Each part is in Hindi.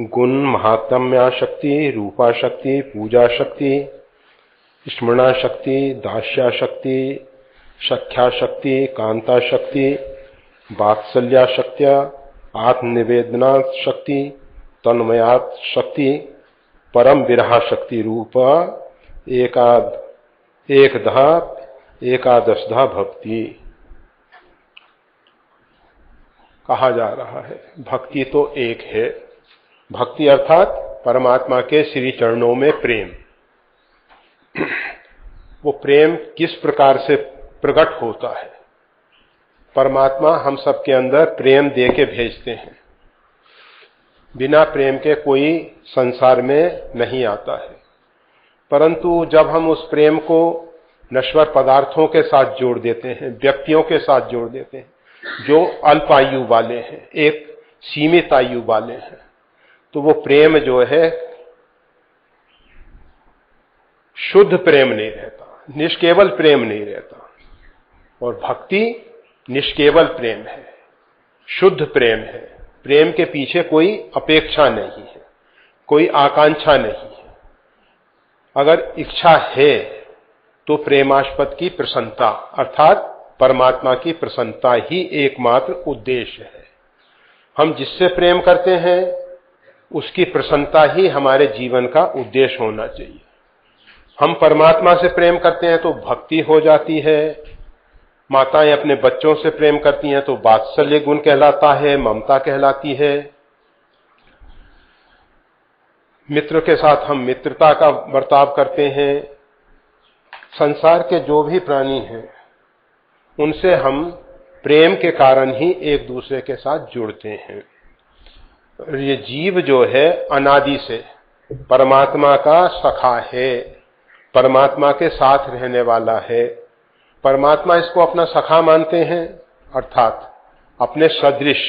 गुण महात्म्या शक्ति, रूपा शक्ति, पूजा शक्ति, स्मरणा शक्ति, दास्या शक्ति, सख्या शक्ति, कांता शक्ति, वात्सल्या शक्त्या, आत्मनिवेदना शक्ति, तन्मयात शक्ति, परम विरहा शक्ति रूपा एकादशधा भक्ति कहा जा रहा है। भक्ति तो एक है। भक्ति अर्थात परमात्मा के श्री चरणों में प्रेम। वो प्रेम किस प्रकार से प्रकट होता है? परमात्मा हम सबके अंदर प्रेम दे के भेजते हैं। बिना प्रेम के कोई संसार में नहीं आता है। परंतु जब हम उस प्रेम को नश्वर पदार्थों के साथ जोड़ देते हैं, व्यक्तियों के साथ जोड़ देते हैं जो अल्प आयु वाले हैं, एक सीमित आयु वाले हैं, तो वो प्रेम जो है शुद्ध प्रेम नहीं रहता, निष्केवल प्रेम नहीं रहता। और भक्ति निष्केवल प्रेम है, शुद्ध प्रेम है। प्रेम के पीछे कोई अपेक्षा नहीं है, कोई आकांक्षा नहीं है। अगर इच्छा है तो प्रेमास्पद की प्रसन्नता अर्थात परमात्मा की प्रसन्नता ही एकमात्र उद्देश्य है। हम जिससे प्रेम करते हैं उसकी प्रसन्नता ही हमारे जीवन का उद्देश्य होना चाहिए। हम परमात्मा से प्रेम करते हैं तो भक्ति हो जाती है। माताएं अपने बच्चों से प्रेम करती हैं तो वात्सल्य गुण कहलाता है, ममता कहलाती है। मित्र के साथ हम मित्रता का बर्ताव करते हैं। संसार के जो भी प्राणी हैं उनसे हम प्रेम के कारण ही एक दूसरे के साथ जुड़ते हैं। ये जीव जो है अनादि से परमात्मा का सखा है, परमात्मा के साथ रहने वाला है। परमात्मा इसको अपना सखा मानते हैं, अर्थात अपने सदृश।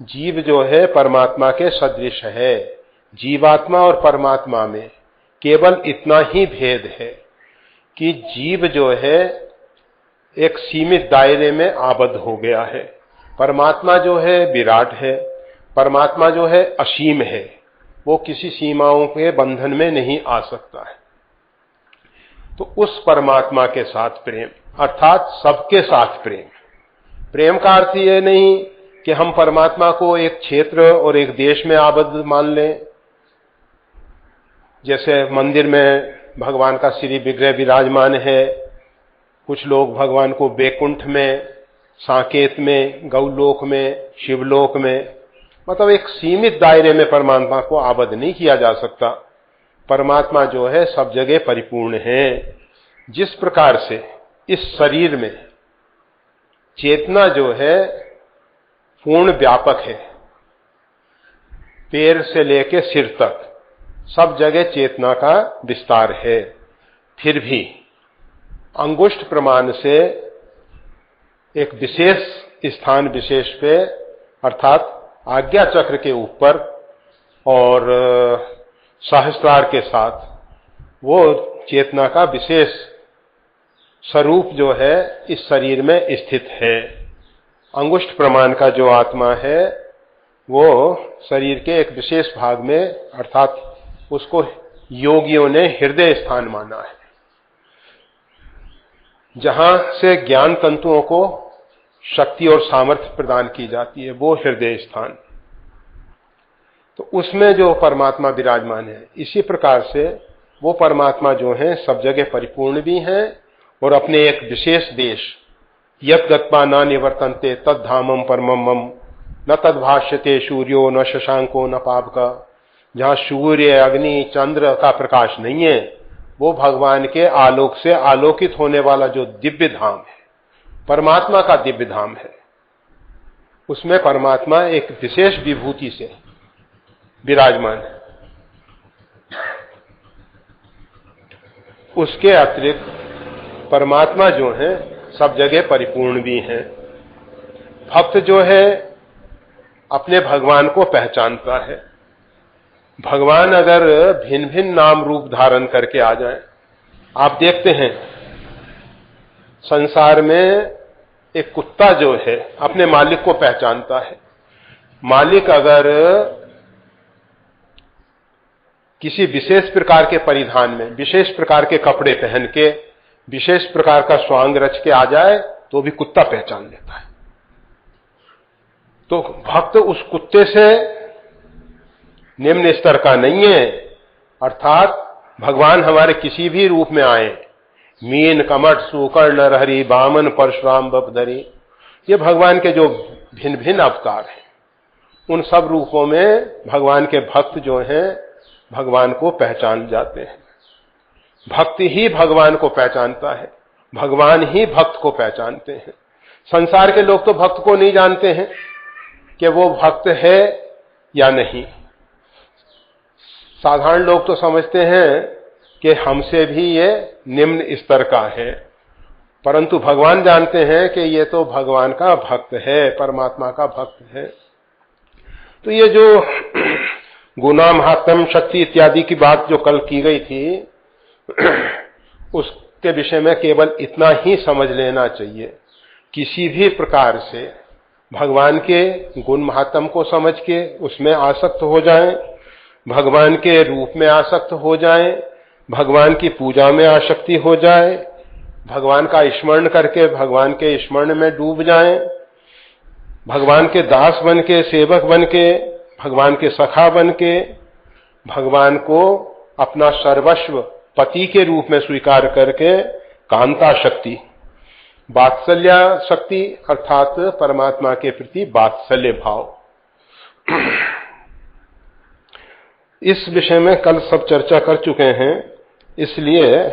जीव जो है परमात्मा के सदृश है। जीवात्मा और परमात्मा में केवल इतना ही भेद है कि जीव जो है एक सीमित दायरे में आबद्ध हो गया है। परमात्मा जो है विराट है, परमात्मा जो है असीम है, वो किसी सीमाओं के बंधन में नहीं आ सकता है। तो उस परमात्मा के साथ प्रेम अर्थात सबके साथ प्रेम। प्रेम का अर्थ ये नहीं कि हम परमात्मा को एक क्षेत्र और एक देश में आबद्ध मान लें। जैसे मंदिर में भगवान का श्री विग्रह विराजमान है, कुछ लोग भगवान को बैकुंठ में, साकेत में, गौलोक में, शिवलोक में, मतलब एक सीमित दायरे में परमात्मा को आबद्ध नहीं किया जा सकता। परमात्मा जो है सब जगह परिपूर्ण है। जिस प्रकार से इस शरीर में चेतना जो है पूर्ण व्यापक है, पैर से लेकर सिर तक सब जगह चेतना का विस्तार है, फिर भी अंगुष्ठ प्रमाण से एक विशेष स्थान विशेष पे अर्थात आज्ञा चक्र के ऊपर और सहस्त्रार के साथ वो चेतना का विशेष स्वरूप जो है इस शरीर में स्थित है। अंगुष्ठ प्रमाण का जो आत्मा है वो शरीर के एक विशेष भाग में अर्थात उसको योगियों ने हृदय स्थान माना है, जहां से ज्ञान तंतुओं को शक्ति और सामर्थ्य प्रदान की जाती है, वो हृदय स्थान। तो उसमें जो परमात्मा विराजमान है, इसी प्रकार से वो परमात्मा जो है सब जगह परिपूर्ण भी हैं और अपने एक विशेष देश यत् गत्वा न निवर्तन्ते तद धामम परमम मम न तद्भाष्यते सूर्यो न शशांको न पावका, जहां सूर्य, अग्नि, चंद्र का प्रकाश नहीं है, वो भगवान के आलोक से आलोकित होने वाला जो दिव्य धाम है, परमात्मा का दिव्य धाम है। उसमें परमात्मा एक विशेष विभूति से विराजमान है। उसके अतिरिक्त परमात्मा जो है सब जगह परिपूर्ण भी हैं। भक्त जो है अपने भगवान को पहचानता है। भगवान अगर भिन्न भिन्न नाम रूप धारण करके आ जाए, आप देखते हैं संसार में एक कुत्ता जो है अपने मालिक को पहचानता है। मालिक अगर किसी विशेष प्रकार के परिधान में, विशेष प्रकार के कपड़े पहन के, विशेष प्रकार का स्वांग रच के आ जाए तो भी कुत्ता पहचान लेता है। तो भक्त उस कुत्ते से निम्न स्तर का नहीं है। अर्थात भगवान हमारे किसी भी रूप में आए, मीन, कमठ, सूकर, नरहरि, बामन, परशुराम, बपधरी, ये भगवान के जो भिन्न भिन्न अवतार हैं, उन सब रूपों में भगवान के भक्त जो हैं भगवान को पहचान जाते हैं। भक्त ही भगवान को पहचानता है, भगवान ही भक्त को पहचानते हैं। संसार के लोग तो भक्त को नहीं जानते हैं कि वो भक्त है या नहीं। साधारण लोग तो समझते हैं कि हमसे भी ये निम्न स्तर का है, परंतु भगवान जानते हैं कि ये तो भगवान का भक्त है, परमात्मा का भक्त है। तो ये जो गुना, महात्म, शक्ति इत्यादि की बात जो कल की गई थी, उसके विषय में केवल इतना ही समझ लेना चाहिए। किसी भी प्रकार से भगवान के गुण महात्म को समझ के उसमें आसक्त हो जाएं, भगवान के रूप में आसक्त हो जाएं, भगवान की पूजा में आसक्ति हो जाए, भगवान का स्मरण करके भगवान के स्मरण में डूब जाएं, भगवान के दास बन के, सेवक बन के, भगवान के सखा बन के, भगवान को अपना सर्वस्व पति के रूप में स्वीकार करके कांता शक्ति, वात्सल्य शक्ति अर्थात परमात्मा के प्रति वात्सल्य भाव, इस विषय में कल सब चर्चा कर चुके हैं, इसलिए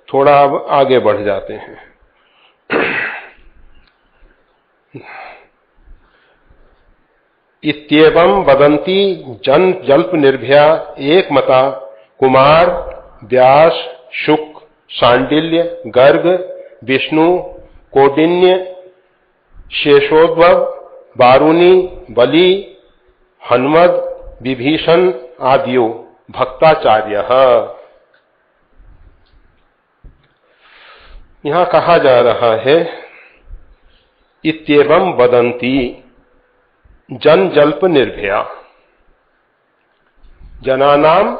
थोड़ा अब आगे बढ़ जाते हैं। इत्येवं वदन्ति जन जल्प निर्भया एक मता कुमार, व्यास, शुक, शांडिल्य, गर्ग, विष्णु, कौंडिन्य, शेषोद्भव, बारुनी, बलि, हनुमद, विभीषण आदियो भक्ताचार्य। यहां कहा जा रहा है इत्येवं वदन्ति जन जल्प निर्भया, जनानाम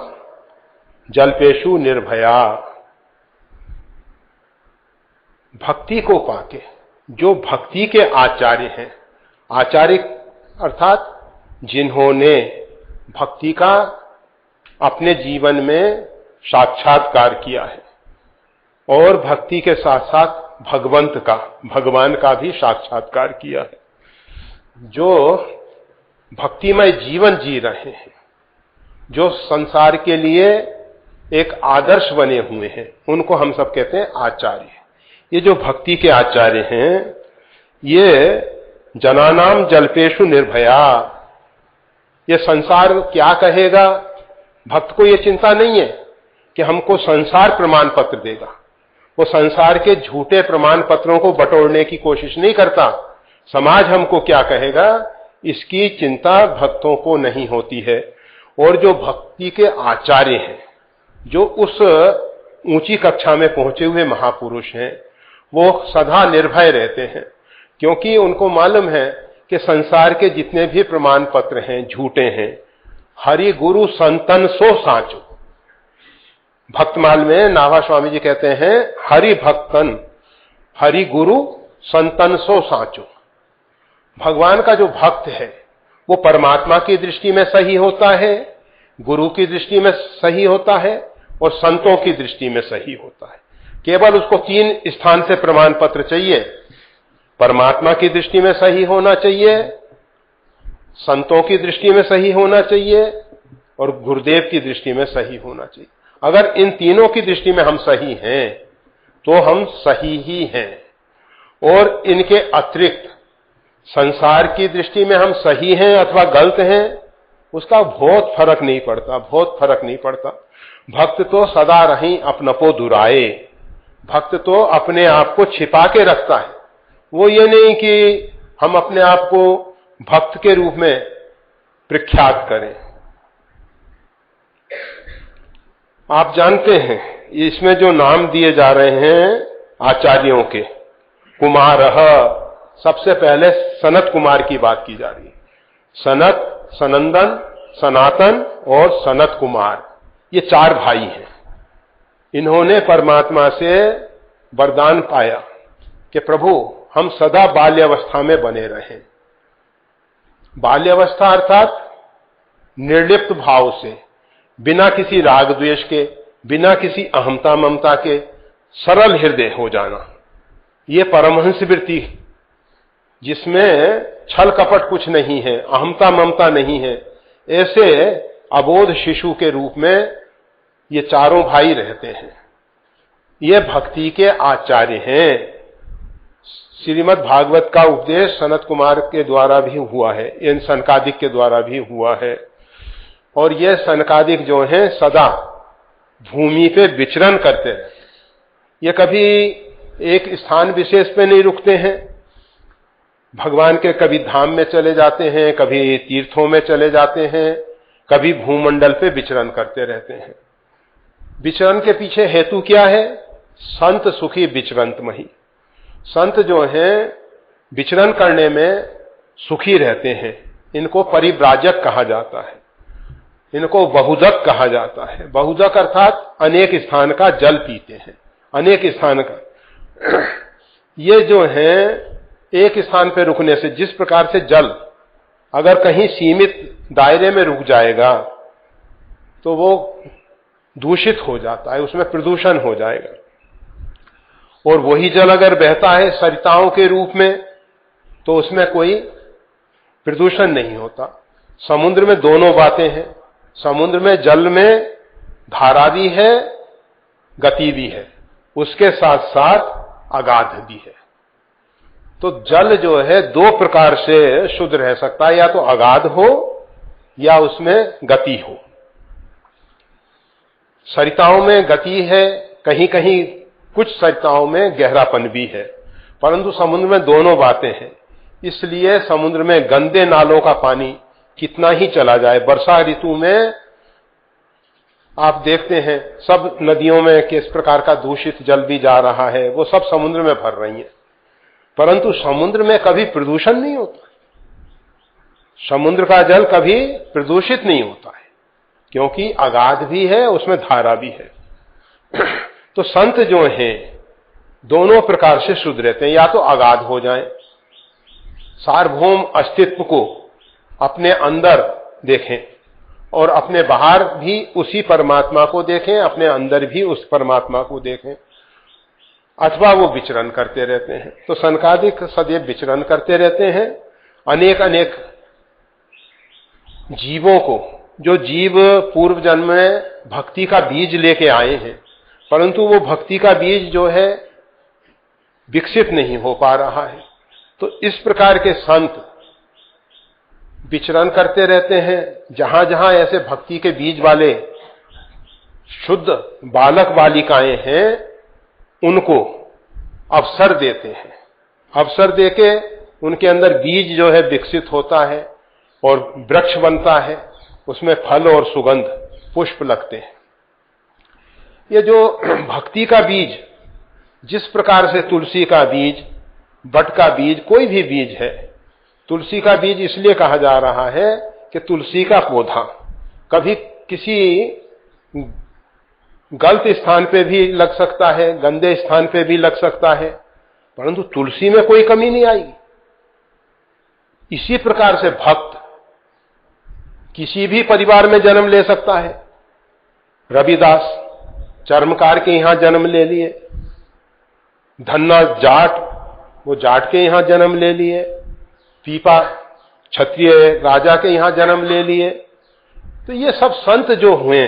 जल्पेशु निर्भया। भक्ति को पाके जो भक्ति के आचार्य हैं, आचार्य अर्थात जिन्होंने भक्ति का अपने जीवन में साक्षात्कार किया है और भक्ति के साथ साथ भगवंत का, भगवान का भी साक्षात्कार किया है, जो भक्तिमय जीवन जी रहे हैं, जो संसार के लिए एक आदर्श बने हुए हैं, उनको हम सब कहते हैं आचार्य। ये जो भक्ति के आचार्य हैं, ये जनानाम जल्पेशु निर्भया। ये संसार क्या कहेगा, भक्त को ये चिंता नहीं है कि हमको संसार प्रमाण पत्र देगा। वो संसार के झूठे प्रमाण पत्रों को बटोरने की कोशिश नहीं करता। समाज हमको क्या कहेगा, इसकी चिंता भक्तों को नहीं होती है। और जो भक्ति के आचार्य हैं, जो उस ऊंची कक्षा में पहुंचे हुए महापुरुष हैं, वो सदा निर्भय रहते हैं, क्योंकि उनको मालूम है कि संसार के जितने भी प्रमाण पत्र हैं झूठे हैं। हरि गुरु संतन सो साचो। भक्तमाल में नाभा स्वामी जी कहते हैं हरि भक्तन, हरि गुरु संतन सो साचो। भगवान का जो भक्त है वो परमात्मा की दृष्टि में सही होता है, गुरु की दृष्टि में सही होता है और संतों की दृष्टि में सही होता है। केवल उसको 3 स्थान से प्रमाण पत्र चाहिए। परमात्मा की दृष्टि में सही होना चाहिए, संतों की दृष्टि में सही होना चाहिए और गुरुदेव की दृष्टि में सही होना चाहिए। अगर इन तीनों की दृष्टि में हम सही हैं तो हम सही ही हैं, और इनके अतिरिक्त संसार की दृष्टि में हम सही हैं अथवा गलत हैं, उसका बहुत फर्क नहीं पड़ता, बहुत फर्क नहीं पड़ता। भक्त तो सदा रही अपनपो दुराए। भक्त तो अपने आप को छिपा के रखता है। वो ये नहीं कि हम अपने आप को भक्त के रूप में प्रख्यात करें। आप जानते हैं इसमें जो नाम दिए जा रहे हैं आचार्यों के, कुमारः, सबसे पहले सनत कुमार की बात की जा रही है। सनत, सनंदन, सनातन और सनत कुमार, ये 4 भाई हैं। इन्होंने परमात्मा से वरदान पाया कि प्रभु हम सदा बाल्यावस्था में बने रहें। बाल्यावस्था अर्थात निर्लिप्त भाव से, बिना किसी राग द्वेष के, बिना किसी अहमता ममता के सरल हृदय हो जाना, ये परमहंस वृत्ति जिसमें छल कपट कुछ नहीं है, अहमता ममता नहीं है, ऐसे अबोध शिशु के रूप में ये चारों भाई रहते हैं। ये भक्ति के आचार्य हैं। श्रीमद् भागवत का उपदेश सनत कुमार के द्वारा भी हुआ है, इन सनकादिक के द्वारा भी हुआ है। और ये सनकादिक जो हैं सदा भूमि पे विचरण करते रहते हैं। ये कभी एक स्थान विशेष पे नहीं रुकते हैं। भगवान के कभी धाम में चले जाते हैं, कभी तीर्थों में चले जाते हैं, कभी भूमंडल पे विचरण करते रहते हैं। विचरण के पीछे हेतु क्या है? संत सुखी विचरंत मही। संत जो हैं विचरण करने में सुखी रहते हैं। इनको परिव्राजक कहा जाता है, इनको बहुदक कहा जाता है। बहुदक अर्थात अनेक स्थान का जल पीते हैं, अनेक स्थान का। ये जो है एक स्थान पर रुकने से, जिस प्रकार से जल अगर कहीं सीमित दायरे में रुक जाएगा तो वो दूषित हो जाता है, उसमें प्रदूषण हो जाएगा। और वही जल अगर बहता है सरिताओं के रूप में तो उसमें कोई प्रदूषण नहीं होता। समुद्र में दोनों बातें हैं। समुद्र में जल में धारा भी है, गति भी है, उसके साथ साथ अगाध भी है। तो जल जो है 2 प्रकार से शुद्ध रह सकता है, या तो अगाध हो या उसमें गति हो। सरिताओं में गति है, कहीं कहीं कुछ सरिताओं में गहरापन भी है, परंतु समुद्र में दोनों बातें हैं। इसलिए समुद्र में गंदे नालों का पानी कितना ही चला जाए, वर्षा ऋतु में आप देखते हैं सब नदियों में किस प्रकार का दूषित जल भी जा रहा है, वो सब समुद्र में भर रही है, परंतु समुद्र में कभी प्रदूषण नहीं होता। समुद्र का जल कभी प्रदूषित नहीं होता है, क्योंकि अगाध भी है, उसमें धारा भी है। तो संत जो हैं दोनों प्रकार से शुद्ध रहते हैं। या तो अगाध हो जाएं, सार्वभौम अस्तित्व को अपने अंदर देखें और अपने बाहर भी उसी परमात्मा को देखें, अपने अंदर भी उस परमात्मा को देखें, अथवा वो विचरण करते रहते हैं। तो सनकादिक सदैव विचरण करते रहते हैं। अनेक अनेक जीवों को, जो जीव पूर्व जन्म में भक्ति का बीज लेके आए हैं, परंतु वो भक्ति का बीज जो है विकसित नहीं हो पा रहा है, तो इस प्रकार के संत विचरण करते रहते हैं। जहां जहां ऐसे भक्ति के बीज वाले शुद्ध बालक बालिकाएं हैं, उनको अवसर देते हैं। अवसर देके उनके अंदर बीज जो है विकसित होता है और वृक्ष बनता है, उसमें फल और सुगंध पुष्प लगते हैं। ये जो भक्ति का बीज, जिस प्रकार से तुलसी का बीज, बट का बीज, कोई भी बीज है, तुलसी का बीज इसलिए कहा जा रहा है कि तुलसी का पौधा कभी किसी गलत स्थान पे भी लग सकता है, गंदे स्थान पे भी लग सकता है, परंतु तुलसी में कोई कमी नहीं आएगी। इसी प्रकार से भक्त किसी भी परिवार में जन्म ले सकता है। रविदास चर्मकार के यहां जन्म ले लिए, धन्ना जाट वो जाट के यहां जन्म ले लिए, पीपा क्षत्रिय राजा के यहां जन्म ले लिए। तो ये सब संत जो हुए,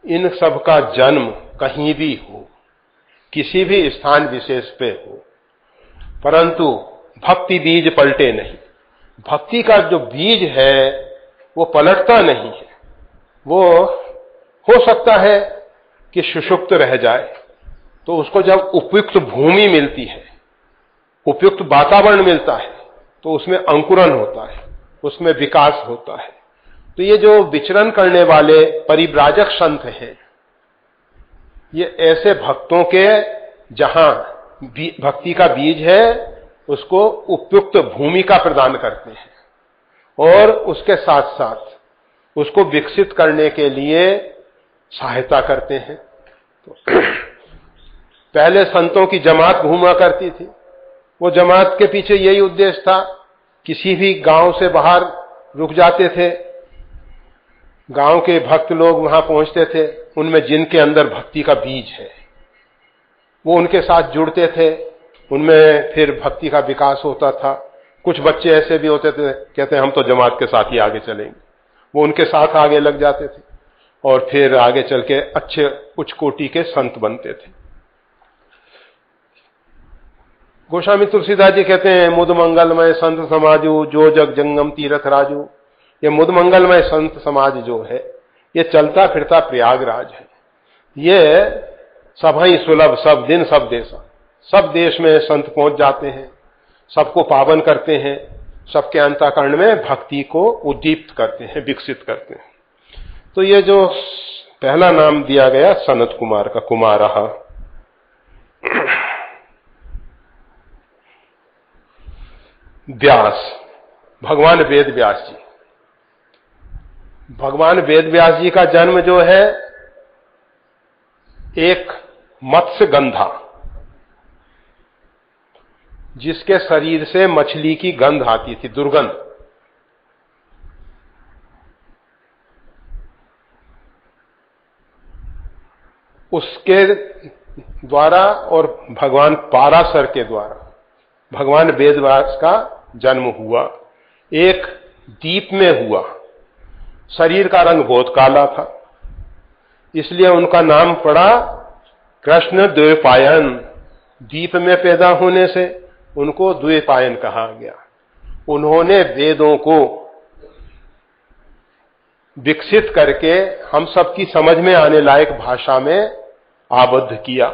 इन सब का जन्म कहीं भी हो, किसी भी स्थान विशेष पे हो, परंतु भक्ति बीज पलटे नहीं। भक्ति का जो बीज है वो पलटता नहीं है। वो हो सकता है कि सुषुप्त रह जाए, तो उसको जब उपयुक्त भूमि मिलती है, उपयुक्त वातावरण मिलता है, तो उसमें अंकुरन होता है, उसमें विकास होता है। तो ये जो विचरण करने वाले परिव्राजक संत हैं, ये ऐसे भक्तों के जहां भक्ति का बीज है उसको उपयुक्त भूमिका प्रदान करते हैं, और उसके साथ साथ उसको विकसित करने के लिए सहायता करते हैं। तो पहले संतों की जमात घूमा करती थी, वो जमात के पीछे यही उद्देश्य था, किसी भी गांव से बाहर रुक जाते थे, गांव के भक्त लोग वहां पहुंचते थे, उनमें जिनके अंदर भक्ति का बीज है वो उनके साथ जुड़ते थे, उनमें फिर भक्ति का विकास होता था। कुछ बच्चे ऐसे भी होते थे, कहते हैं हम तो जमात के साथ ही आगे चलेंगे, वो उनके साथ आगे लग जाते थे और फिर आगे चल के अच्छे उच्च कोटि के संत बनते थे। गोस्वामी तुलसीदास जी कहते हैं, मुद मंगलमय संत समाजू जो जग जंगम तीरथ राजू। ये मुद मंगलमय संत समाज जो है ये चलता फिरता प्रयागराज है। ये सभई सुलभ सब दिन सब देशा, सब देश में संत पहुंच जाते हैं, सबको पावन करते हैं, सबके अंतःकरण में भक्ति को उद्दीप्त करते हैं, विकसित करते हैं। तो ये जो पहला नाम दिया गया सनत कुमार का, कुमारः, व्यास, भगवान वेद व्यास जी। भगवान वेद व्यास जी का जन्म जो है एक मत्स्य गंधा, जिसके शरीर से मछली की गंध आती थी, दुर्गंध, उसके द्वारा और भगवान पाराशर के द्वारा भगवान वेद व्यास का जन्म हुआ। एक दीप में हुआ, शरीर का रंग बहुत काला था, इसलिए उनका नाम पड़ा कृष्ण द्वैपायन। दीप में पैदा होने से उनको द्वैपायन कहा गया। उन्होंने वेदों को विकसित करके हम सबकी समझ में आने लायक भाषा में आबद्ध किया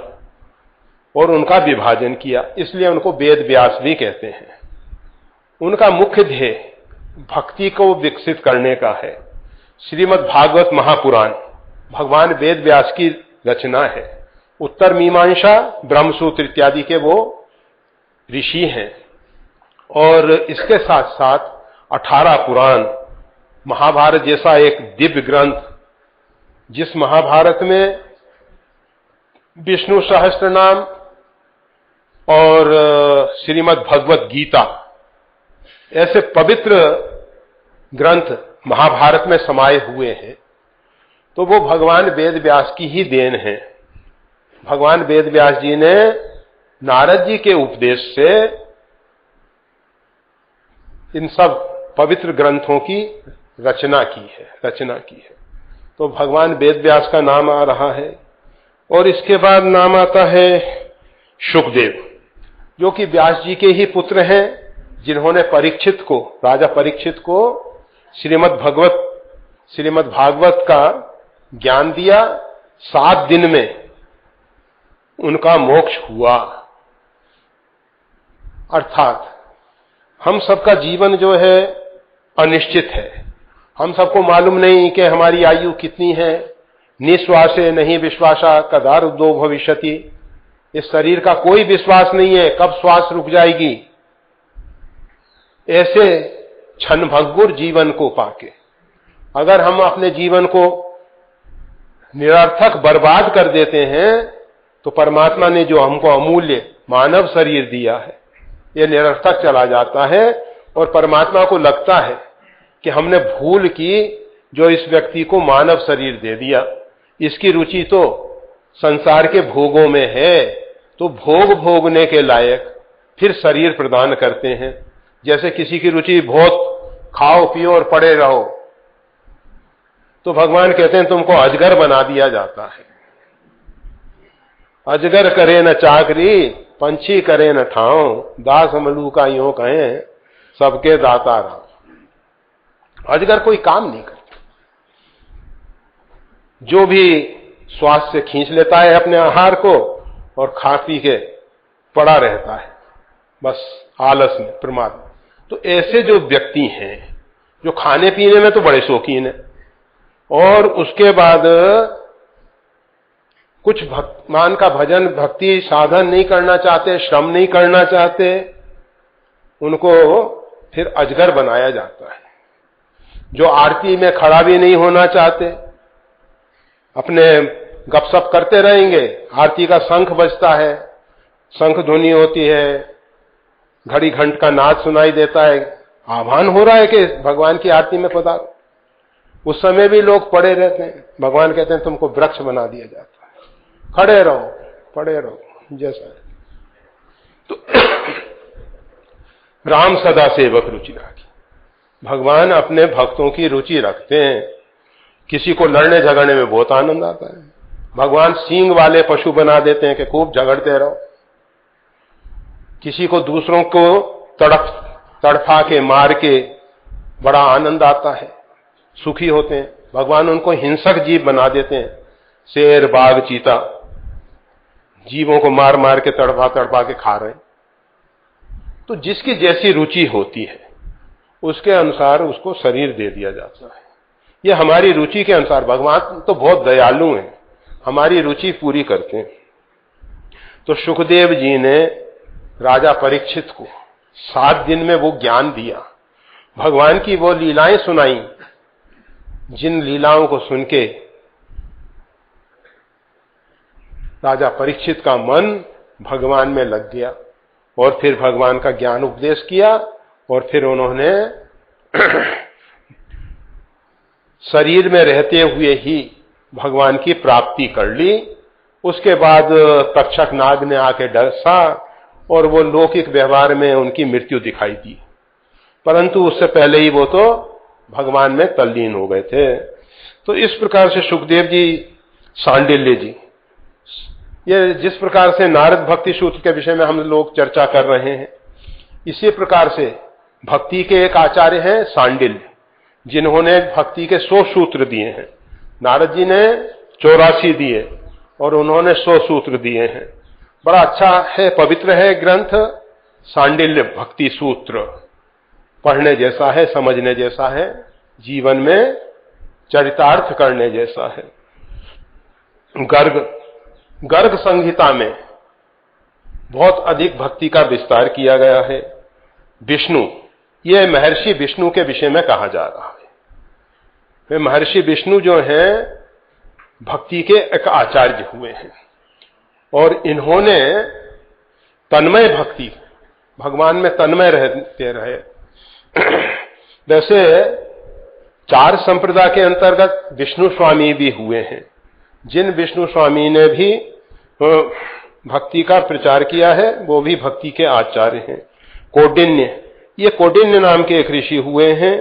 और उनका विभाजन किया, इसलिए उनको वेद व्यास भी कहते हैं। उनका मुख्य ध्येय भक्ति को विकसित करने का है। श्रीमद् भागवत महापुराण भगवान वेद व्यास की रचना है। उत्तर मीमांसा, ब्रह्मसूत्र इत्यादि के वो ऋषि हैं। और इसके साथ साथ 18 पुराण, महाभारत जैसा एक दिव्य ग्रंथ, जिस महाभारत में विष्णु सहस्त्र नाम और श्रीमद् भगवत गीता ऐसे पवित्र ग्रंथ महाभारत में समाये हुए हैं, तो वो भगवान वेद व्यास की ही देन है। भगवान वेद व्यास जी ने नारद जी के उपदेश से इन सब पवित्र ग्रंथों की रचना की है। तो भगवान वेद व्यास का नाम आ रहा है। और इसके बाद नाम आता है शुकदेव, जो कि व्यास जी के ही पुत्र हैं, जिन्होंने परीक्षित को, राजा परीक्षित को श्रीमद् भागवत का ज्ञान दिया। 7 दिन में उनका मोक्ष हुआ। अर्थात हम सबका जीवन जो है अनिश्चित है। हम सबको मालूम नहीं कि हमारी आयु कितनी है। निश्वासे नहीं विश्वासा कदा रुद्धो भविष्यति। इस शरीर का कोई विश्वास नहीं है कब श्वास रुक जाएगी। ऐसे क्षणभंगुर जीवन को पाके अगर हम अपने जीवन को निरर्थक बर्बाद कर देते हैं, तो परमात्मा ने जो हमको अमूल्य मानव शरीर दिया है, ये निरर्थक चला जाता है। और परमात्मा को लगता है कि हमने भूल की जो इस व्यक्ति को मानव शरीर दे दिया। इसकी रुचि तो संसार के भोगों में है, तो भोग भोगने के लायक फिर शरीर प्रदान करते हैं। जैसे किसी की रुचि बहुत खाओ पियो और पड़े रहो, तो भगवान कहते हैं तुमको अजगर बना दिया जाता है। अजगर करे न चाकरी, पंछी करे न ठाव, दास मलूका यूं कहें सबके दाता राम। अजगर कोई काम नहीं करता, जो भी श्वास से खींच लेता है अपने आहार को और खा पी के पड़ा रहता है बस आलस में, प्रमाद में। तो ऐसे जो व्यक्ति हैं जो खाने पीने में तो बड़े शौकीन हैं और उसके बाद कुछ भगवान का भजन भक्ति साधन नहीं करना चाहते, श्रम नहीं करना चाहते, उनको फिर अजगर बनाया जाता है। जो आरती में खड़ा भी नहीं होना चाहते, अपने गपशप करते रहेंगे। आरती का शंख बजता है, शंख ध्वनि होती है, घड़ी घंट का नाद सुनाई देता है, आह्वान हो रहा है कि भगवान की आरती में पधारो। उस समय भी लोग पड़े रहते हैं। भगवान कहते हैं तुमको वृक्ष बना दिया जाता है, खड़े रहो, पड़े रहो जैसा है। तो राम सदा सेवक रुचि राखी। भगवान अपने भक्तों की रुचि रखते हैं। किसी को लड़ने झगड़ने में बहुत आनंद आता है। भगवान सींग वाले पशु बना देते हैं कि खूब झगड़ते रहो। किसी को दूसरों को तड़फा के मार के बड़ा आनंद आता है, सुखी होते हैं। भगवान उनको हिंसक जीव बना देते हैं, शेर बाघ चीता, जीवों को मार मार के तड़पा के खा रहे हैं। तो जिसकी जैसी रुचि होती है उसके अनुसार उसको शरीर दे दिया जाता है। ये हमारी रुचि के अनुसार। भगवान तो बहुत दयालु हैं, हमारी रुचि पूरी करते हैं। तो सुखदेव जी ने राजा परीक्षित को 7 दिन में वो ज्ञान दिया, भगवान की वो लीलाएं सुनाई, जिन लीलाओं को सुन के राजा परीक्षित का मन भगवान में लग गया और फिर भगवान का ज्ञान उपदेश किया और फिर उन्होंने शरीर में रहते हुए ही भगवान की प्राप्ति कर ली। उसके बाद तक्षक नाग ने आके डसा और वो लौकिक व्यवहार में उनकी मृत्यु दिखाई दी, परंतु उससे पहले ही वो तो भगवान में तल्लीन हो गए थे। तो इस प्रकार से सुखदेव जी, सांडिल्य जी, ये जिस प्रकार से नारद भक्ति सूत्र के विषय में हम लोग चर्चा कर रहे हैं, इसी प्रकार से भक्ति के एक आचार्य हैं सांडिल्य, जिन्होंने भक्ति के 100 सूत्र दिए हैं। नारद जी ने 84 दिए और उन्होंने 100 सूत्र दिए हैं। बड़ा अच्छा है, पवित्र है ग्रंथ सांडिल्य भक्ति सूत्र। पढ़ने जैसा है, समझने जैसा है, जीवन में चरितार्थ करने जैसा है। गर्ग संहिता में बहुत अधिक भक्ति का विस्तार किया गया है। विष्णु, ये महर्षि विष्णु के विषय में कहा जा रहा है। वे महर्षि विष्णु जो हैं भक्ति के एक आचार्य हुए हैं और इन्होंने तन्मय भक्ति, भगवान में तन्मय रहते रहे। वैसे 4 संप्रदाय के अंतर्गत विष्णु स्वामी भी हुए हैं, जिन विष्णु स्वामी ने भी भक्ति का प्रचार किया है वो भी भक्ति के आचार्य हैं। कौंडिन्य, ये कौंडिन्य नाम के एक ऋषि हुए हैं,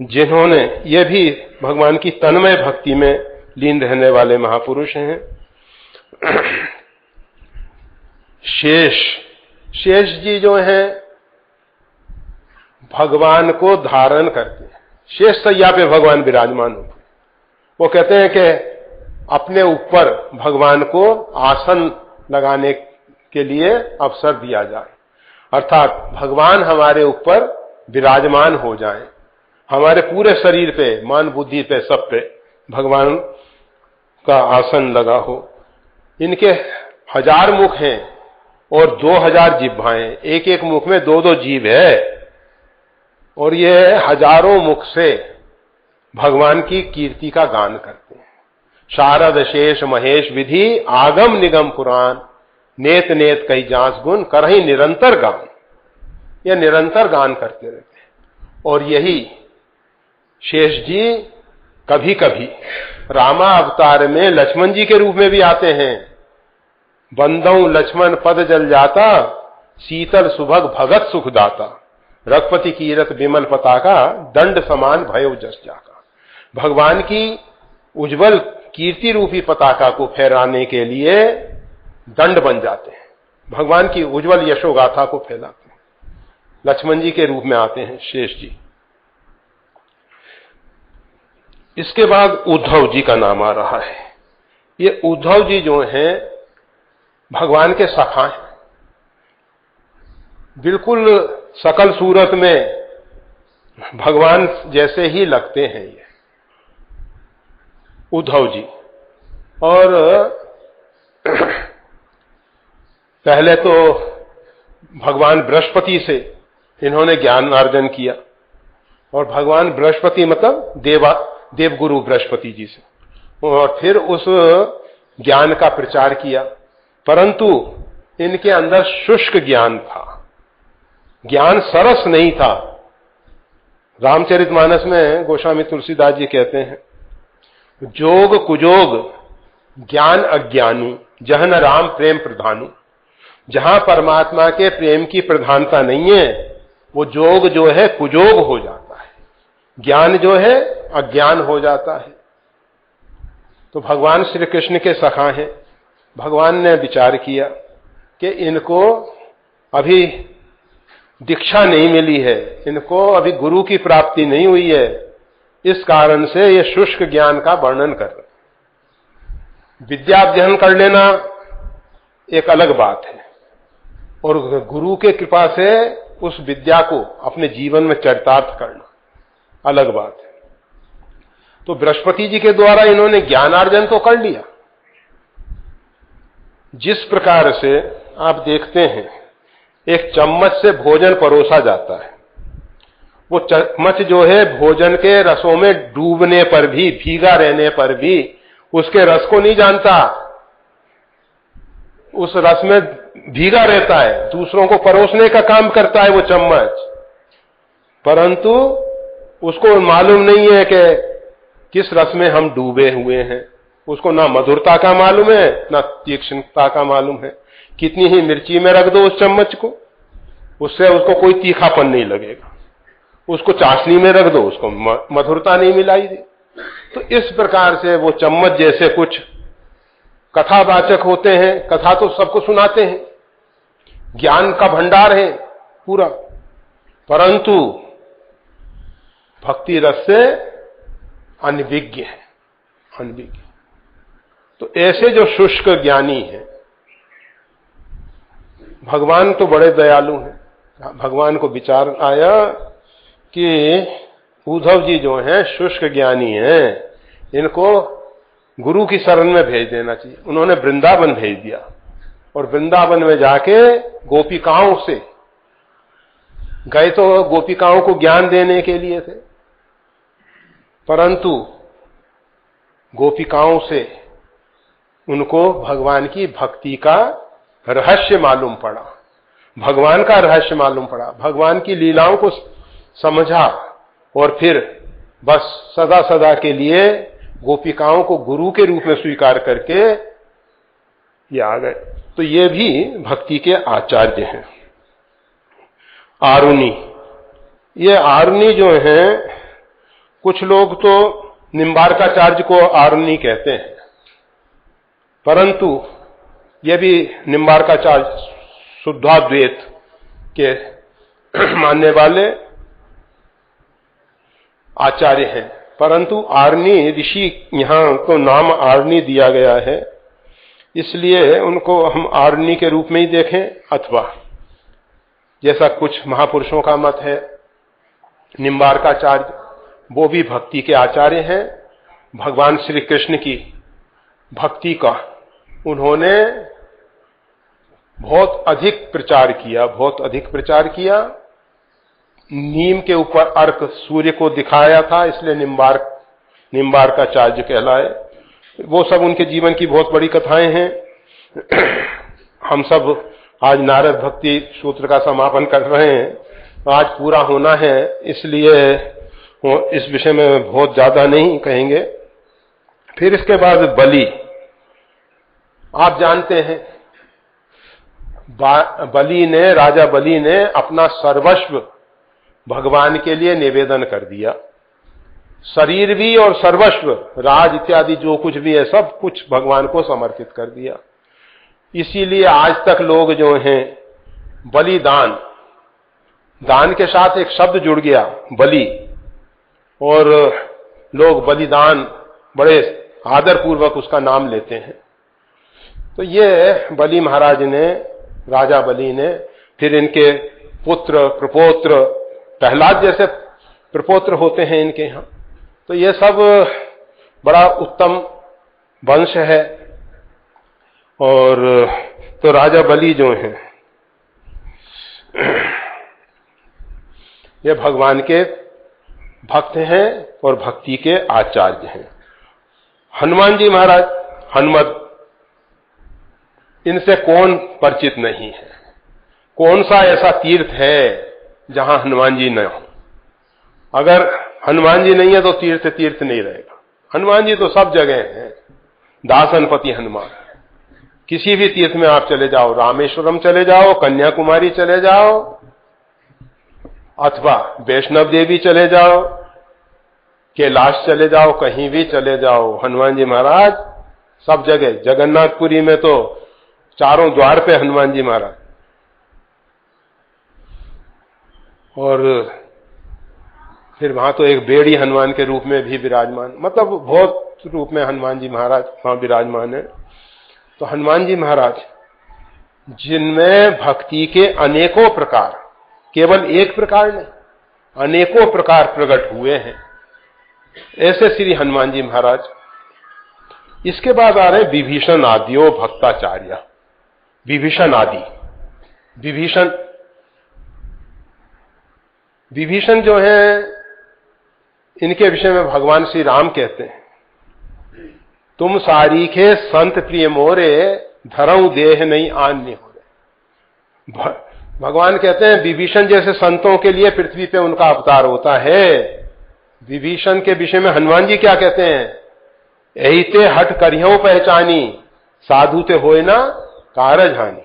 जिन्होंने, ये भी भगवान की तन्मय भक्ति में लीन रहने वाले महापुरुष हैं। शेष जी जो हैं भगवान को धारण करते हैं। शेष सैया पे भगवान विराजमान होते हैं। वो कहते हैं कि अपने ऊपर भगवान को आसन लगाने के लिए अवसर दिया जाए, अर्थात भगवान हमारे ऊपर विराजमान हो जाएं, हमारे पूरे शरीर पे, मन बुद्धि पे, सब पे भगवान का आसन लगा हो। इनके 1000 मुख हैं और 2000 जिह्वाएं, एक एक मुख में 2-2 जीभ है और ये हजारों मुख से भगवान की कीर्ति का गान करते हैं। शारद शेष महेश विधि आगम निगम पुराण, नेत नेत कई जांच गुण करही निरंतर गान। ये निरंतर गान करते रहते हैं। और यही शेष जी कभी कभी रामा अवतार में लक्ष्मण जी के रूप में भी आते हैं। बंदऊ लक्ष्मण पद जल जाता, शीतल सुभग भगत सुख दाता, रघुपति कीरत विमल पताका, दंड समान भयो जस जाका। भगवान की उज्जवल कीर्ति रूपी पताका को फहराने के लिए दंड बन जाते हैं, भगवान की उज्जवल यशोगाथा को फैलाते हैं। लक्ष्मण जी के रूप में आते हैं शेष जी। इसके बाद उद्धव जी का नाम आ रहा है। ये उद्धव जी जो हैं भगवान के सखा हैं, बिल्कुल सकल सूरत में भगवान जैसे ही लगते हैं ये उद्धव जी। और पहले तो भगवान बृहस्पति से इन्होंने ज्ञान अर्जन किया और भगवान बृहस्पति मतलब देवगुरु बृहस्पति जी से, और फिर उस ज्ञान का प्रचार किया। परंतु इनके अंदर शुष्क ज्ञान था, ज्ञान सरस नहीं था। रामचरितमानस में गोस्वामी तुलसीदास जी कहते हैं, जोग कुजोग ज्ञान अज्ञानु जहन राम प्रेम प्रधानु। जहां परमात्मा के प्रेम की प्रधानता नहीं है, वो जोग जो है कुजोग हो जाता है, ज्ञान जो है अज्ञान हो जाता है। तो भगवान श्री कृष्ण के सखा हैं, भगवान ने विचार किया कि इनको अभी दीक्षा नहीं मिली है, इनको अभी गुरु की प्राप्ति नहीं हुई है, इस कारण से ये शुष्क ज्ञान का वर्णन कर रहे। विद्याध्ययन कर लेना एक अलग बात है, और गुरु के कृपा से उस विद्या को अपने जीवन में चरितार्थ करना अलग बात है। तो बृहस्पति जी के द्वारा इन्होंने ज्ञानार्जन तो कर लिया। जिस प्रकार से आप देखते हैं, एक चम्मच से भोजन परोसा जाता है, वो चम्मच जो है भोजन के रसों में डूबने पर भी, भीगा रहने पर भी उसके रस को नहीं जानता, उस रस में भीगा रहता है, दूसरों को परोसने का काम करता है वो चम्मच, परंतु उसको मालूम नहीं है कि किस रस में हम डूबे हुए हैं। उसको ना मधुरता का मालूम है, ना तीक्ष्णता का मालूम है। कितनी ही मिर्ची में रख दो उस चम्मच को, उससे उसको कोई तीखापन नहीं लगेगा। उसको चाशनी में रख दो, उसको मधुरता नहीं मिलाई दे। तो इस प्रकार से वो चम्मच जैसे कुछ कथावाचक होते हैं, कथा तो सबको सुनाते हैं, ज्ञान का भंडार है पूरा, परंतु भक्ति रस से अनभिज्ञ है, अनभिज्ञ। तो ऐसे जो शुष्क ज्ञानी हैं, भगवान तो बड़े दयालु हैं। भगवान को विचार आया कि उद्धव जी जो हैं शुष्क ज्ञानी हैं, इनको गुरु की शरण में भेज देना चाहिए। उन्होंने वृंदावन भेज दिया, और वृंदावन में जाके गोपिकाओं से गए, तो गोपिकाओं को ज्ञान देने के लिए थे, परंतु गोपिकाओं से उनको भगवान की भक्ति का रहस्य मालूम पड़ा, भगवान का रहस्य मालूम पड़ा, भगवान की लीलाओं को समझा, और फिर बस सदा सदा के लिए गोपिकाओं को गुरु के रूप में स्वीकार करके ये आ गए। तो ये भी भक्ति के आचार्य हैं। आरुणि, ये आरुणि जो हैं, कुछ लोग तो निम्बार्काचार्य को आरुणि कहते हैं, परंतु ये भी निम्बार्काचार्य शुद्धाद्वैत के मानने वाले आचार्य हैं, परंतु आरुणि ऋषि, यहां तो नाम आरुणि दिया गया है, इसलिए उनको हम आरुणि के रूप में ही देखें, अथवा जैसा कुछ महापुरुषों का मत है, निम्बार्काचार्य वो भी भक्ति के आचार्य हैं। भगवान श्री कृष्ण की भक्ति का उन्होंने बहुत अधिक प्रचार किया, बहुत अधिक प्रचार किया। नीम के ऊपर अर्क सूर्य को दिखाया था, इसलिए निम्बार्काचार्य कहलाए। वो सब उनके जीवन की बहुत बड़ी कथाएं हैं। हम सब आज नारद भक्ति सूत्र का समापन कर रहे हैं, आज पूरा होना है, इसलिए इस विषय में बहुत ज्यादा नहीं कहेंगे। फिर इसके बाद बलि, आप जानते हैं बलि ने, राजा बलि ने अपना सर्वस्व भगवान के लिए निवेदन कर दिया, शरीर भी और सर्वस्व, राज इत्यादि जो कुछ भी है सब कुछ भगवान को समर्पित कर दिया। इसीलिए आज तक लोग जो हैं बलिदान, दान के साथ एक शब्द जुड़ गया बलि, और लोग बलिदान बड़े आदर पूर्वक उसका नाम लेते हैं। तो ये बलि महाराज ने, राजा बलि ने, फिर इनके पुत्र प्रपोत्र, प्रहलाद जैसे प्रपोत्र होते हैं इनके यहाँ, तो ये सब बड़ा उत्तम वंश है। और तो राजा बलि जो हैं ये भगवान के भक्त हैं और भक्ति के आचार्य हैं। हनुमान जी महाराज, हनुमत, इनसे कौन परिचित नहीं है? कौन सा ऐसा तीर्थ है जहां हनुमान जी न हो? अगर हनुमान जी नहीं है तो तीर्थ तीर्थ नहीं रहेगा। हनुमान जी तो सब जगह हैं। दासनपति हनुमान, किसी भी तीर्थ में आप चले जाओ, रामेश्वरम चले जाओ, कन्याकुमारी चले जाओ, अथवा वैष्णव देवी चले जाओ, कैलाश चले जाओ, कहीं भी चले जाओ, हनुमान जी महाराज सब जगह। जगन्नाथपुरी में तो चारों द्वार पे हनुमान जी महाराज, और फिर वहां तो एक बेड़ी हनुमान के रूप में भी विराजमान, मतलब बहुत रूप में हनुमान जी महाराज वहां विराजमान है। तो हनुमान जी महाराज जिनमें भक्ति के अनेकों प्रकार, केवल एक प्रकार नहीं, अनेकों प्रकार प्रकट हुए हैं, ऐसे श्री हनुमान जी महाराज। इसके बाद आ रहे विभीषण आदियो भक्ताचार्य। विभीषण आदि, विभीषण जो है, इनके विषय में भगवान श्री राम कहते हैं, तुम सारीखे संत प्रिय मोरे, धरऊ देह नहीं आन्य हो रहे। भगवान कहते हैं विभीषण जैसे संतों के लिए पृथ्वी पे उनका अवतार होता है। विभीषण के विषय में हनुमान जी क्या कहते हैं? एहिते हट करियो पहचानी, साधु ते होए ना कारज हानि।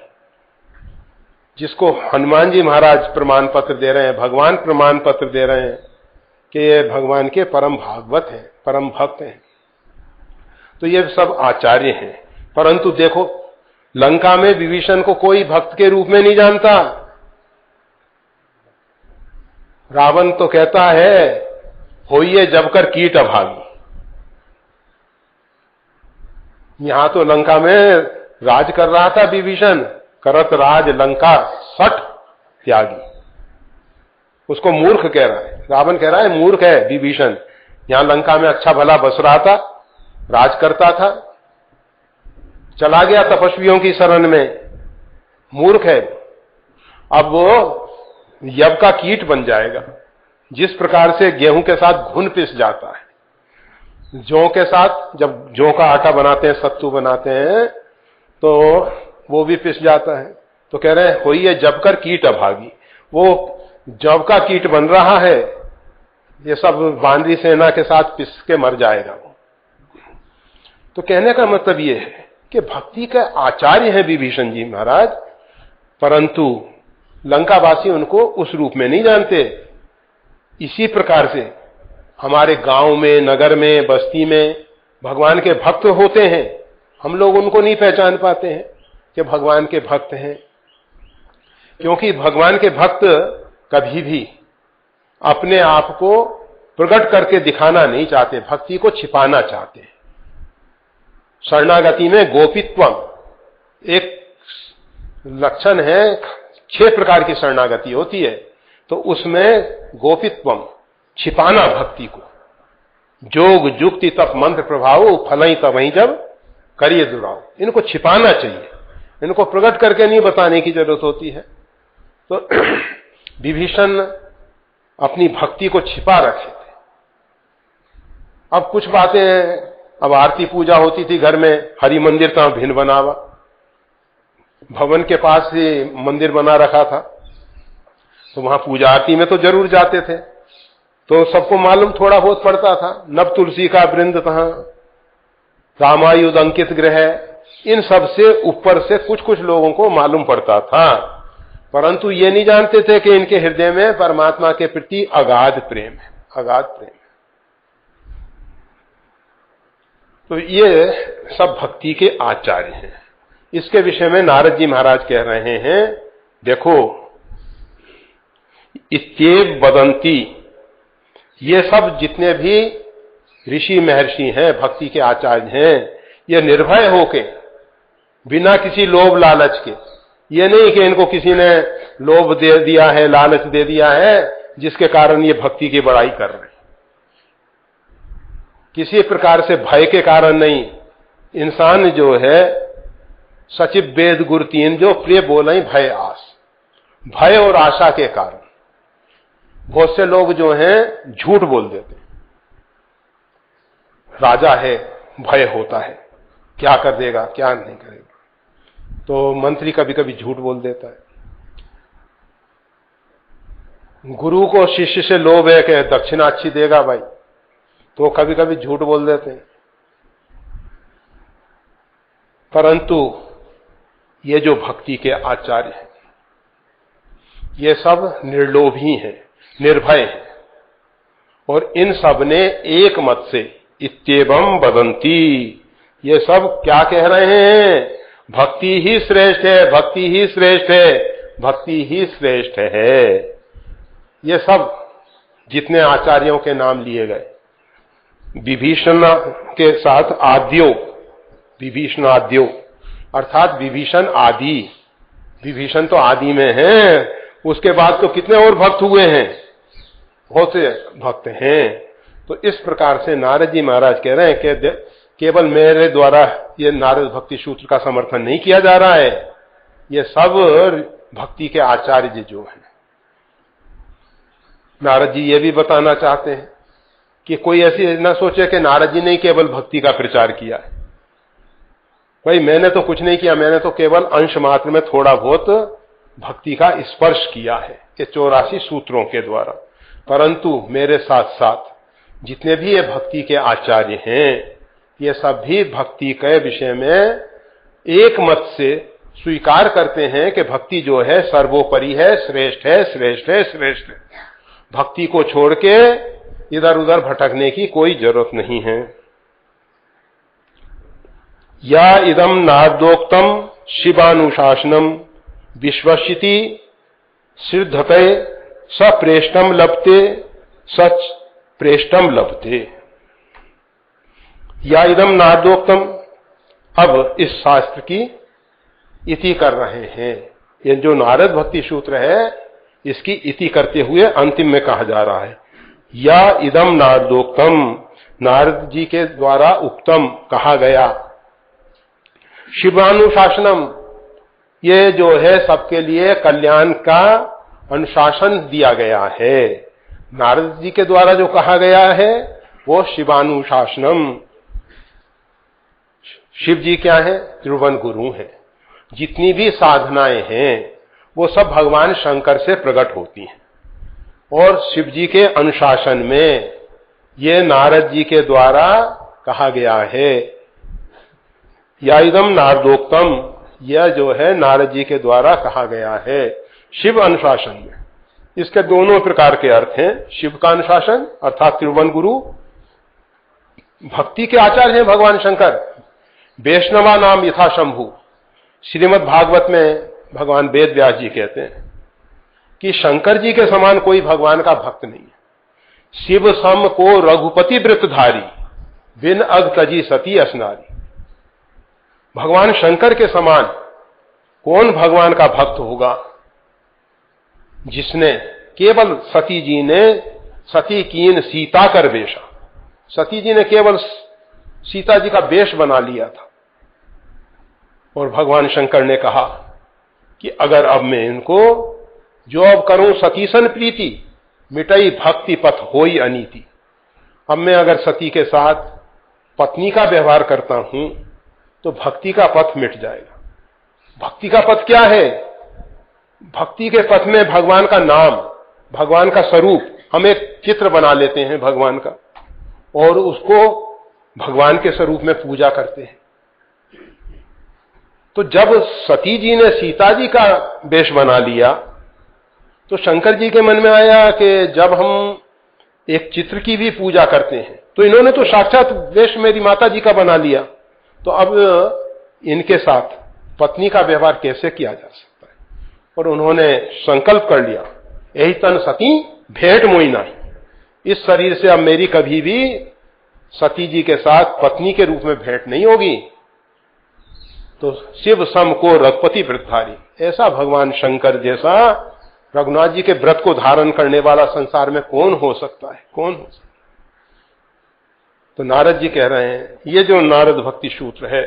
जिसको हनुमान जी महाराज प्रमाण पत्र दे रहे हैं, भगवान प्रमाण पत्र दे रहे हैं कि ये भगवान के परम भागवत हैं, परम भक्त हैं। तो ये सब आचार्य हैं। परंतु देखो, लंका में विभीषण को कोई भक्त के रूप में नहीं जानता। रावण तो कहता है होइए जबकर कीट अभागी। यहां तो लंका में राज कर रहा था विभीषण, करत राज लंका सठ त्यागी। उसको मूर्ख कह रहा है, रावण कह रहा है मूर्ख है विभीषण। यहां लंका में अच्छा भला बस रहा था, राज करता था, चला गया तपस्वियों की शरण में, मूर्ख है। अब वो यव का कीट बन जाएगा। जिस प्रकार से गेहूं के साथ घुन पिस जाता है, जौ के साथ जब जौ का आटा बनाते हैं, सत्तू बनाते हैं, तो वो भी पिस जाता है। तो कह रहे हैं होइए जबकर कीट अभागी। वो जब का कीट बन रहा है, ये सब बांद्री सेना के साथ पिस के मर जाएगा वो। तो कहने का मतलब ये है कि भक्ति का आचार्य है विभीषण जी महाराज, परंतु लंकावासी उनको उस रूप में नहीं जानते। इसी प्रकार से हमारे गांव में, नगर में, बस्ती में भगवान के भक्त होते हैं, हम लोग उनको नहीं पहचान पाते हैं कि भगवान के भक्त हैं। क्योंकि भगवान के भक्त कभी भी अपने आप को प्रकट करके दिखाना नहीं चाहते, भक्ति को छिपाना चाहते हैं। शरणागति में गोपित्वम एक लक्षण है। 6 प्रकार की शरणागति होती है, तो उसमें गोपित्वम, छिपाना भक्ति को। जोग जुक्ति तप मंत्र प्रभाव, फलई तवहीं जब करिए दुराव। इनको छिपाना चाहिए, इनको प्रकट करके नहीं बताने की जरूरत होती है। तो विभीषण अपनी भक्ति को छिपा रखे थे। अब कुछ बातें, अब आरती पूजा होती थी घर में, हरि मंदिर था भिन्न बनावा, भवन के पास ही मंदिर बना रखा था, तो वहां पूजा आरती में तो जरूर जाते थे। तो सबको मालूम थोड़ा बहुत पड़ता था, नव तुलसी का वृंद था, रामायुध अंकित ग्रह, इन सब से ऊपर से कुछ कुछ लोगों को मालूम पड़ता था, परंतु ये नहीं जानते थे कि इनके हृदय में परमात्मा के प्रति अगाध प्रेम है, अगाध प्रेम है। तो ये सब भक्ति के आचार्य हैं। इसके विषय में नारद जी महाराज कह रहे हैं, देखो इत्येव वदंती, ये सब जितने भी ऋषि महर्षि हैं, भक्ति के आचार्य हैं, ये निर्भय होके, बिना किसी लोभ लालच के, ये नहीं कि इनको किसी ने लोभ दे दिया है, लालच दे दिया है, जिसके कारण ये भक्ति की बड़ाई कर रहे हैं। किसी प्रकार से भय के कारण नहीं। इंसान जो है सचिव वेद गुरु 3 जो प्रिय बोले भय आस, भय और आशा के कारण। बहुत से लोग जो हैं झूठ बोल देते हैं। राजा है, भय होता है, क्या कर देगा क्या नहीं करेगा, तो मंत्री कभी कभी झूठ बोल देता है। गुरु को शिष्य से लोभ है कि दक्षिणा अच्छी देगा भाई, तो कभी कभी झूठ बोल देते हैं। परंतु ये जो भक्ति के आचार्य हैं, ये सब निर्लोभी हैं, निर्भय हैं, और इन सब ने एक मत से इत्येवं वदन्ति, ये सब क्या कह रहे हैं? भक्ति ही श्रेष्ठ है, भक्ति ही श्रेष्ठ है, भक्ति ही श्रेष्ठ है। ये सब जितने आचार्यों के नाम लिए गए, विभीषण के साथ आद्यो, विभीषण आद्यो अर्थात विभीषण आदि, विभीषण तो आदि में है, उसके बाद तो कितने और भक्त हुए हैं, बहुत से भक्त हैं। तो इस प्रकार से नारद जी महाराज कह रहे हैं कि केवल मेरे द्वारा ये नारद भक्ति सूत्र का समर्थन नहीं किया जा रहा है, ये सब भक्ति के आचार्य जी जो हैं। नारद जी ये भी बताना चाहते हैं कि कोई ऐसी न सोचे कि नारद जी ने केवल भक्ति का प्रचार किया है। भाई मैंने तो कुछ नहीं किया, मैंने तो केवल अंश मात्र में थोड़ा बहुत भक्ति का स्पर्श किया है ये 84 सूत्रों के द्वारा। परंतु मेरे साथ साथ जितने भी ये भक्ति के आचार्य हैं, ये सब भी भक्ति के विषय में एक मत से स्वीकार करते हैं कि भक्ति जो है सर्वोपरि है, श्रेष्ठ है, श्रेष्ठ है, श्रेष्ठ है। भक्ति को छोड़ के इधर उधर भटकने की कोई जरूरत नहीं है। या इदम नारदोक्तम शिवानुशासनम विश्वसिति सिद्धते सप्रेष्टम लभते सच प्रेष्टम लभते। या इदम नारदोक्तम, अब इस शास्त्र की इति कर रहे हैं। ये जो नारद भक्ति सूत्र है इसकी इति करते हुए अंतिम में कहा जा रहा है, या इदम नारदोक्तम, नारद जी के द्वारा उत्तम कहा गया। शिवानुशासनम, ये जो है सबके लिए कल्याण का अनुशासन दिया गया है। नारद जी के द्वारा जो कहा गया है वो शिवानुशासनम। शिव जी क्या है? त्रिभुवन गुरु हैं। जितनी भी साधनाएं हैं वो सब भगवान शंकर से प्रकट होती हैं, और शिव जी के अनुशासन में ये नारद जी के द्वारा कहा गया है। या इदम नारदोक्तम, यह जो है नारद जी के द्वारा कहा गया है शिव अनुशासन में। इसके दोनों प्रकार के अर्थ हैं। शिव का अनुशासन अर्थात त्रिभुवन गुरु, भक्ति के आचार्य हैं भगवान शंकर। वैष्णवा नाम यथा शंभु, श्रीमद् भागवत में भगवान वेद व्यास जी कहते हैं कि शंकर जी के समान कोई भगवान का भक्त नहीं है। शिव सम को रघुपति वृत्तधारी, बिन अग तजी सती असनारी। भगवान शंकर के समान कौन भगवान का भक्त होगा जिसने केवल सती जी ने सती कीन सीता कर वेशा, सती जी ने केवल सीता जी का वेश बना लिया था, और भगवान शंकर ने कहा कि अगर अब मैं इनको जो अब करूं सतीसन प्रीति, मिटई भक्ति पथ होई अनीति। अब मैं अगर सती के साथ पत्नी का व्यवहार करता हूं तो भक्ति का पथ मिट जाएगा। भक्ति का पथ क्या है? भक्ति के पथ में भगवान का नाम, भगवान का स्वरूप, हम एक चित्र बना लेते हैं भगवान का और उसको भगवान के स्वरूप में पूजा करते हैं। तो जब सती जी ने सीता जी का वेश बना लिया तो शंकर जी के मन में आया कि जब हम एक चित्र की भी पूजा करते हैं तो इन्होंने तो साक्षात वेश मेरी माता जी का बना लिया, तो अब इनके साथ पत्नी का व्यवहार कैसे किया जा सकता है। और उन्होंने संकल्प कर लिया, यही तन सती भेंट मोई नहीं, इस शरीर से अब मेरी कभी भी सती जी के साथ पत्नी के रूप में भेंट नहीं होगी। तो शिव सम को रघुपति व्रतधारी, ऐसा भगवान शंकर जैसा रघुनाथ जी के व्रत को धारण करने वाला संसार में कौन हो सकता है, कौन हो सकता है। तो नारद जी कह रहे हैं ये जो नारद भक्ति सूत्र है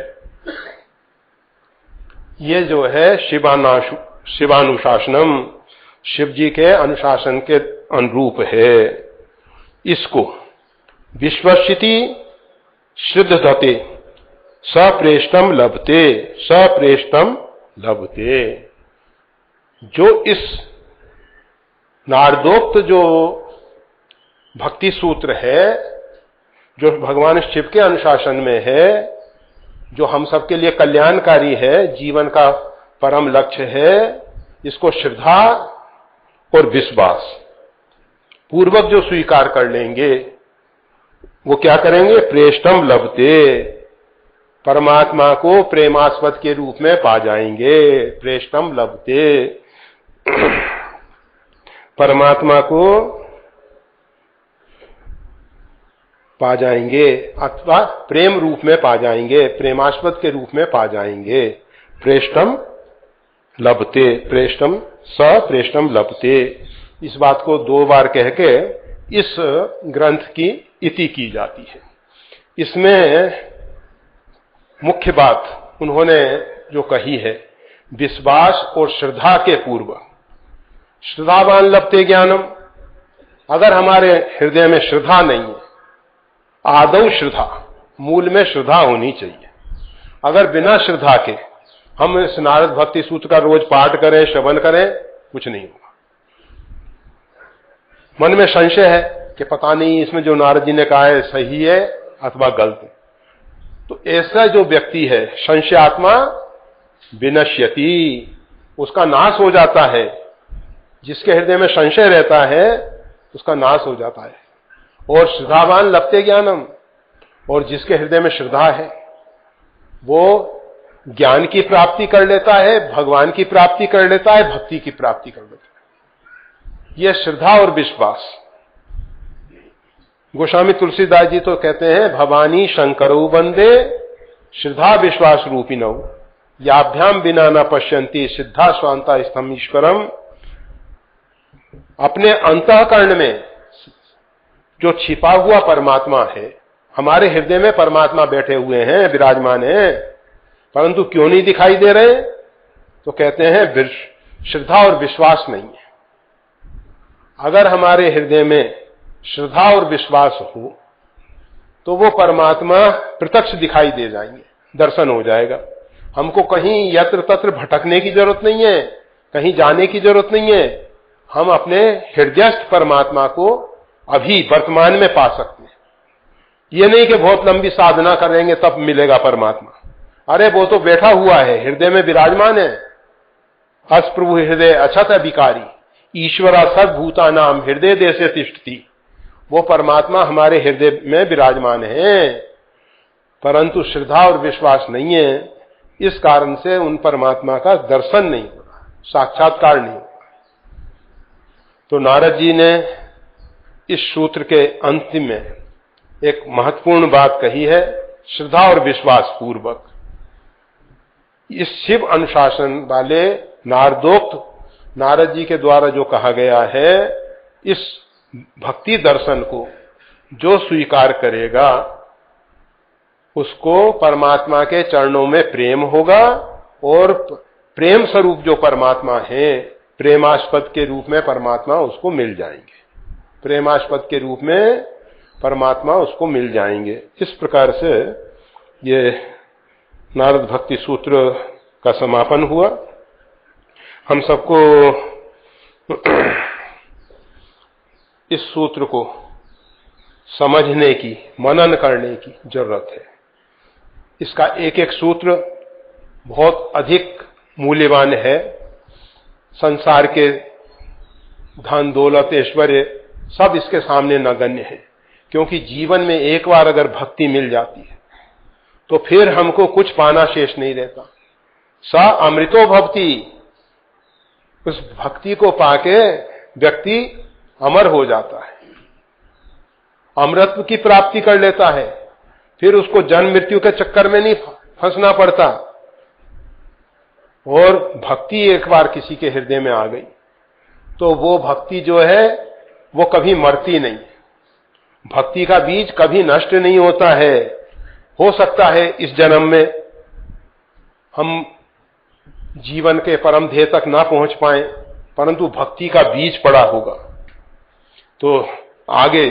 ये जो है शिवानुशासनम, शिव जी के अनुशासन के अनुरूप है। इसको विश्वसिति श्रद्धते सप्रेष्टम लभते, सप्रेष्टम लभते। जो इस नारदोक्त जो भक्ति सूत्र है, जो भगवान शिव के अनुशासन में है, जो हम सबके लिए कल्याणकारी है, जीवन का परम लक्ष्य है, इसको श्रद्धा और विश्वास पूर्वक जो स्वीकार कर लेंगे वो क्या करेंगे? प्रेष्टम लभते, परमात्मा को प्रेमास्पद के रूप में पा जाएंगे। प्रेष्टम लभते, परमात्मा को पा जाएंगे अथवा प्रेम रूप में पा जाएंगे, प्रेमास्पद के रूप में पा जाएंगे। प्रेष्टम लभते, प्रेष्टम सप्रेष्टम लभते। इस बात को 2 बार कह के इस ग्रंथ की इति की जाती है। इसमें मुख्य बात उन्होंने जो कही है, विश्वास और श्रद्धा के पूर्व। श्रद्धावान लभते ज्ञानम, अगर हमारे हृदय में श्रद्धा नहीं है, आदौ श्रद्धा, मूल में श्रद्धा होनी चाहिए। अगर बिना श्रद्धा के हम इस नारद भक्ति सूत्र का रोज पाठ करें, श्रवण करें, कुछ नहीं होगा। मन में संशय है कि पता नहीं इसमें जो नारद जी ने कहा है सही है अथवा गलत है, तो ऐसा जो व्यक्ति है संशयात्मा विनश्यति, उसका नाश हो जाता है। जिसके हृदय में संशय रहता है उसका नाश हो जाता है। और श्रद्धावान लभते ज्ञानम, और जिसके हृदय में श्रद्धा है वो ज्ञान की प्राप्ति कर लेता है, भगवान की प्राप्ति कर लेता है, भक्ति की प्राप्ति कर लेता है। यह श्रद्धा और विश्वास। गोस्वामी तुलसीदास जी तो कहते हैं, भवानी शंकरौ वंदे श्रद्धा विश्वास रूपिणौ, याभ्याम बिना न पश्यन्ति सिद्धा स्वांता स्थम ईश्वरम। अपने अंतःकरण में जो छिपा हुआ परमात्मा है, हमारे हृदय में परमात्मा बैठे हुए हैं, विराजमान हैं, परंतु क्यों नहीं दिखाई दे रहे? तो कहते हैं श्रद्धा और विश्वास नहीं है। अगर हमारे हृदय में श्रद्धा और विश्वास हो तो वो परमात्मा प्रत्यक्ष दिखाई दे जाएंगे, दर्शन हो जाएगा। हमको कहीं यत्र तत्र भटकने की जरूरत नहीं है, कहीं जाने की जरूरत नहीं है। हम अपने हृदयस्थ परमात्मा को अभी वर्तमान में पा सकते हैं। ये नहीं कि बहुत लंबी साधना करेंगे तब मिलेगा परमात्मा। अरे वो तो बैठा हुआ है, हृदय में विराजमान है। अस प्रभु हृदय अछत विकारी, ईश्वरा सर्वभूता नाम हृदय देशे तिष्ठति। वो परमात्मा हमारे हृदय में विराजमान है, परंतु श्रद्धा और विश्वास नहीं है। इस कारण से उन परमात्मा का दर्शन नहीं हो रहा, साक्षात्कार नहीं हो रहा। तो नारद जी ने इस सूत्र के अंतिम में एक महत्वपूर्ण बात कही है, श्रद्धा और विश्वास पूर्वक। इस शिव अनुशासन वाले नारदोक्त नारद जी के द्वारा जो कहा गया है, इस भक्ति दर्शन को जो स्वीकार करेगा उसको परमात्मा के चरणों में प्रेम होगा, और प्रेम स्वरूप जो परमात्मा है, प्रेमास्पद के रूप में परमात्मा उसको मिल जाएंगे। प्रेमास्पद के रूप में परमात्मा उसको मिल जाएंगे। इस प्रकार से ये नारद भक्ति सूत्र का समापन हुआ। हम सबको इस सूत्र को समझने की, मनन करने की जरूरत है। इसका एक एक सूत्र बहुत अधिक मूल्यवान है। संसार के धन दौलत ऐश्वर्य सब इसके सामने नगण्य है, क्योंकि जीवन में एक बार अगर भक्ति मिल जाती है तो फिर हमको कुछ पाना शेष नहीं रहता। स अमृतो भवति, उस भक्ति को पाके व्यक्ति अमर हो जाता है, अमरत्व की प्राप्ति कर लेता है। फिर उसको जन्म मृत्यु के चक्कर में नहीं फंसना पड़ता। और भक्ति एक बार किसी के हृदय में आ गई तो वो भक्ति जो है वो कभी मरती नहीं। भक्ति का बीज कभी नष्ट नहीं होता है। हो सकता है इस जन्म में हम जीवन के परम ध्येय तक ना पहुंच पाए, परंतु भक्ति का बीज पड़ा होगा। तो आगे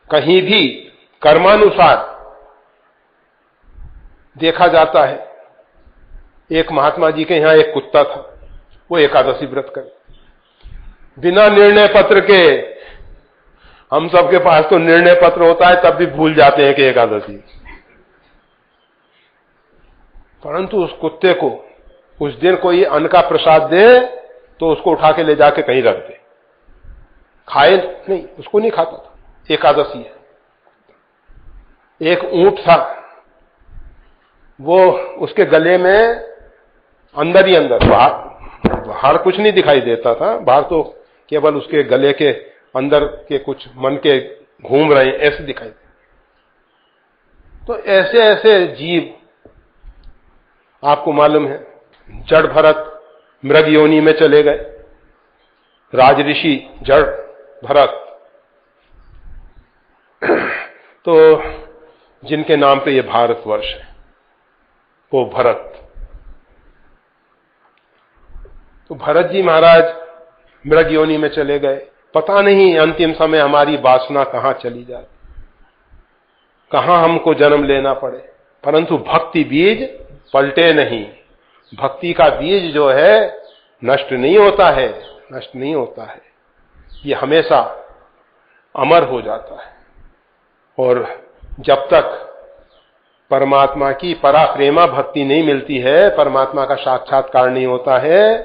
कहीं भी कर्मानुसार देखा जाता है। एक महात्मा जी के यहां एक कुत्ता था, वो एकादशी व्रत करे बिना निर्णय पत्र के। हम सबके पास तो निर्णय पत्र होता है, तब भी भूल जाते हैं कि एकादशी। परंतु उस कुत्ते को उस दिन कोई अन्न का प्रसाद दे तो उसको उठा के ले जाके कहीं रख दे, खाए नहीं, उसको नहीं खाता था। एकादशी है। एक ऊंट था, वो उसके गले में अंदर ही अंदर, बाहर कुछ नहीं दिखाई देता था, बाहर तो केवल उसके गले के अंदर के कुछ मन के घूम रहे हैं ऐसे दिखाई दे। तो ऐसे ऐसे जीव आपको मालूम है। जड़ भरत मृग योनि में चले गए, राज ऋषि जड़ भरत, तो जिनके नाम पे ये भारतवर्ष है वो भरत। तो भरत जी महाराज मृग योनि में चले गए। पता नहीं अंतिम समय हमारी वासना कहां चली जाए, कहां हमको जन्म लेना पड़े, परंतु भक्ति बीज पलटे नहीं। भक्ति का बीज जो है नष्ट नहीं होता है, नष्ट नहीं होता है, ये हमेशा अमर हो जाता है। और जब तक परमात्मा की पराप्रेमा भक्ति नहीं मिलती है, परमात्मा का साक्षात्कार नहीं होता है,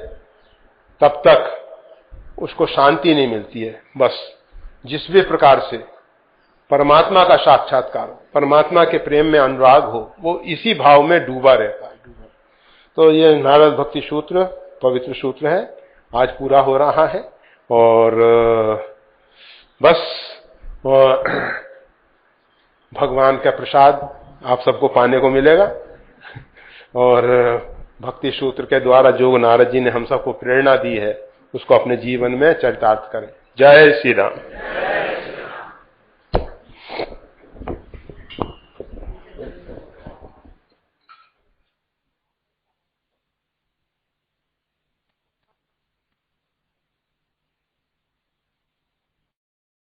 तब तक उसको शांति नहीं मिलती है। बस जिस भी प्रकार से परमात्मा का साक्षात्कार हो, परमात्मा के प्रेम में अनुराग हो, वो इसी भाव में डूबा रहता है। तो ये नारद भक्ति सूत्र पवित्र सूत्र है, आज पूरा हो रहा है। और बस भगवान का प्रसाद आप सबको पाने को मिलेगा। और भक्ति सूत्र के द्वारा जो नारद जी ने हम सबको प्रेरणा दी है उसको अपने जीवन में चरितार्थ करें। जय श्री राम।